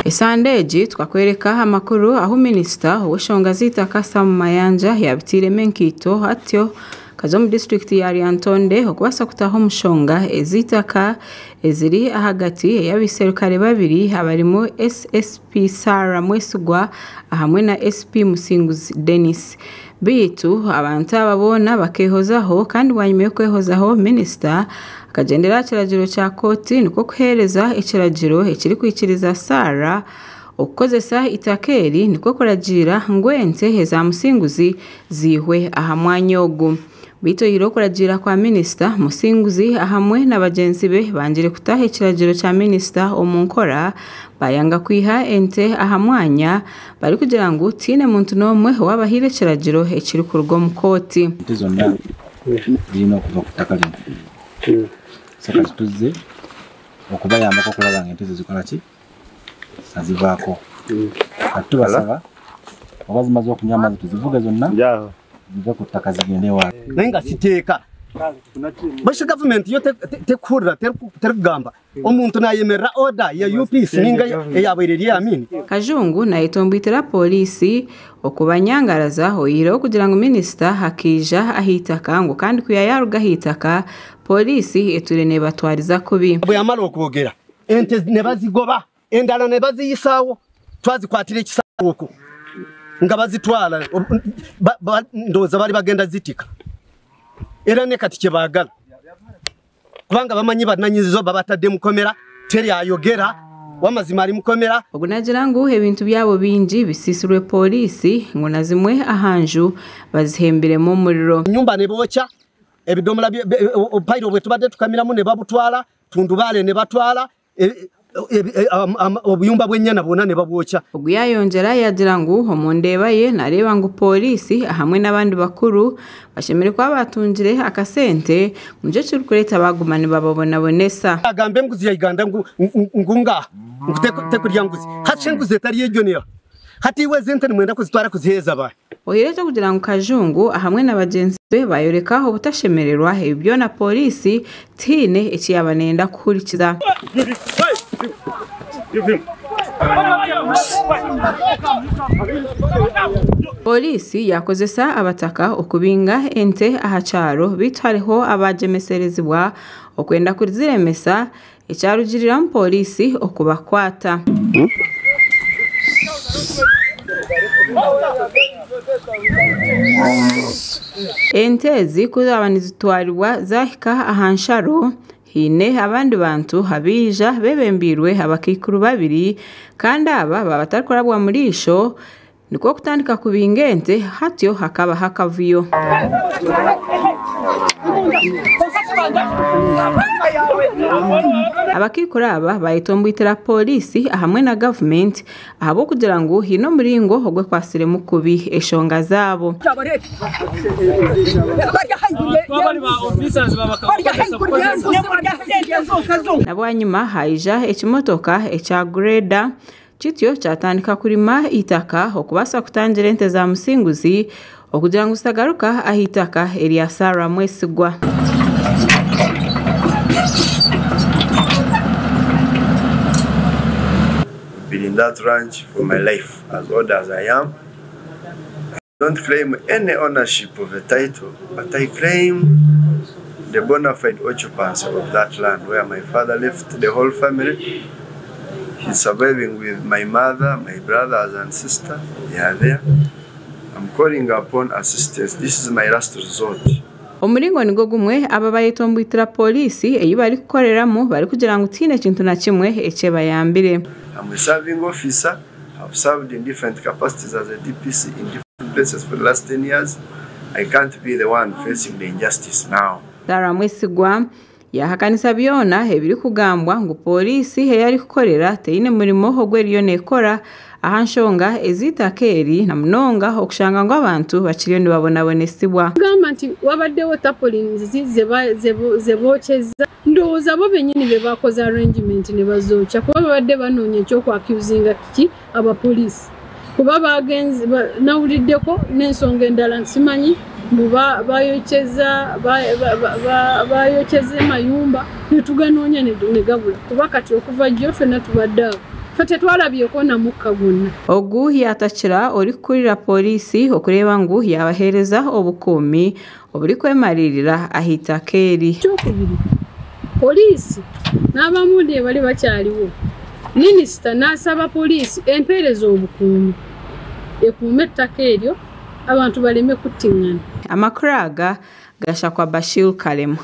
Esandeji twakwereka amakuru aho Minister w'eshonga z'itaka Sam Mayanja yabitiremo enkito hatyo kazo mu district ya Lyantonde okubasa kutaho omushonga ezitaka eziri ahagati y'abiserukale babiri abarimo SSP Sarah Mwesigwa ahamwe na SP Musinguzi Dennis bitu abantu ababona bakehozaho kandi wanyume kwehozaho Minister akagendera kiragiro cya koti niko kuhereza ikiragiro ekiri kwikiriza Sarah okukozesa itakeri niko kuragira ngwente heza Musinguzi zihwe aha mwanya ogu bito yiro kuragira kwa Minister Musinguzi ahamwe n'abagenzi be bangire kutaha ikiragiro cya Minister omunkora bayanga kwiha ente aha mwanya bari kugira ngo tine muntu nomwe wabahire ikiragiro ekiri kurwo mu koti tizonna dino kuva kutakali saka tuze okubayamba ko kulaba ngente zikola ki azivako atubasaba abazimaze okunyama tuzivuga zonna biva kutaka zigende wa nenga siteka basha government yo tekurira terugamba omuntu nayemerera order ya UPC ninga yabereriye amini Kajungu na itombitira polisi okubanyangaraza hoyiro kugira ngo Minister hakija ahitaka ngo kandi kuyayaruga hitaka polisi eturene batwariza kubi abo yamara okugera ente nebazigoba endala nebaziyisawo twazikwatire kisawoko ngabazitwala ndoza bari bagenda zitika era ne kati kibagala kubanga bamanyi bananyizo babatadde mukomera teri ayogera wamazima ari mukomera ogunagira ngo ebintu byabo bingi bisisirwe polisi ngo nazimwe ahanju bazihembiremo umuriro nyumba ne bocha ebidomala opayiro bwe tubadde tukamiramu ne babutwala tundubale ne batwala obuyumba bw'ennyana bwona ne babwocha oguyayongera yagira ngo omundeba ye nareba ngo polisi ahamwe n'abandi bakuru bashemere kwa batungire akasente munje kirukureta bagumane bababona bonesa agambe nguzi ya Uganda ngunga ngute kurya nguzi hace nguzi tari yejonera hati wezente mwenda kuzitwara kuziheza ba oyireje kugira ngo Kajungu ahamwe n'abagenzi be bayorekaho butashemererwa ibyo na polisi tine ekiyabanenda kurikiza polisi yakozesa abataka okubinga ente ahacharo bitwareho abajemeserezibwa okwenda kuriziremesa ecyarugirira mu polisi okubakwata ente zikuzabani zitwarirwa zahika ahansharo hine abandi bantu habija bebembirwe abakikuru babiri kandi aba babatarkorabwa murisho niko kutandika kubingente hatyo hakaba hakavuyo abakikura aba bayitombwitira polisi ahamwe na government ahabo kugira ngo hino muringo ogwe kwasire mukubi eshonga zabo nabwanyuma haija ekimotoka ekya greda kityo cyatandika kurima itaka okubasa kutangira ente za Musinguzi okugira ngo usagaruka ahitaka Elia Sarah Mwesigwa been in that ranch for my life as old as I am. I don't claim any ownership of a title, but I claim the bona fide occupancy of that land where my father left the whole family. He's surviving with my mother, my brothers and sister. They are there. I'm calling upon assistance. This is my last resort. Omuringo nigo gumwe aba bayitombwitira polisi eyi bari kukoreramo bari kugira ngo tine kintu na kimwe ece bayambire. I'm a serving officer. I've served in different capacities as a DPC in different places for the last 10 years. I can't be the one facing the injustice now. Sarah Mwesigwa yahakanisa byona ebiri kugambwa ngo polisi yari kukorera teine murimo ogweriyo nekora ahanshonga ezitakeri na mnonga okushanga ngo abantu bakiriyo ni babona bonesibwa government wabaddewo tapolins zebocheza ndoza bo benyini bebakoza arrangement ne bazocha kuba babadde banonye cyo kwa accusinga kiki aba police kuba bagenzi nawuliddeko n'ensonga endala nsimanyi muba bayocheze mayumba netuganonya ne gabula kuba kati okuva jjo fena tubadde ffe tetwalabyeko na mukka gwonna. Ogu yatakira orikurira polisi okureba ngu yabahereza obukuumi obuli kwemalirira ahitaka eri. Kyokubiri, polisi n'abamundi bali bakyaliwo. Minisita n'asaba polisi empeereza obukuumi ekuume ettaka eryo abantu baleme kuttiŋŋana. Amakuru aga gasha kwa Bashir Kalema.